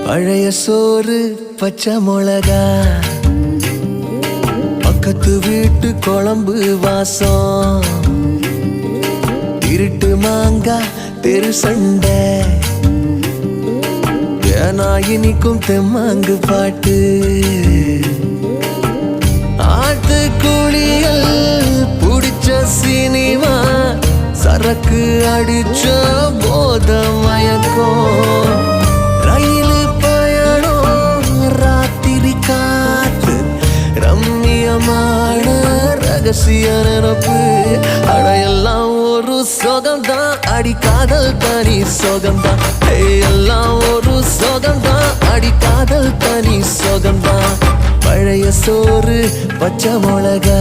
பழைய சோறு பச்சை மிளகா, பக்கத்து வீட்டு குழம்பு வாசம், இருட்டு மாங்கா தெரு சண்டை, ஏனா இனிக்கும் தெம்மாங்கு பாட்டு, ஆட்டு குளியல் புடிச்ச சினிமா, சரக்கு அடிச்ச போத மயக்கம், ரயிலு பயணம் ராத்திரி காத்து, ரம்மியமான ரகசிய நினப்பு, அடையெல்லாம் ஒரு சொகம்தான், அடி காதல் தனி சொகம்தான், எல்லாம் ஒரு சொகம்தான், அடி காதல் தனி சொகம்தான். பழைய சோறு பச்சை மிளகா.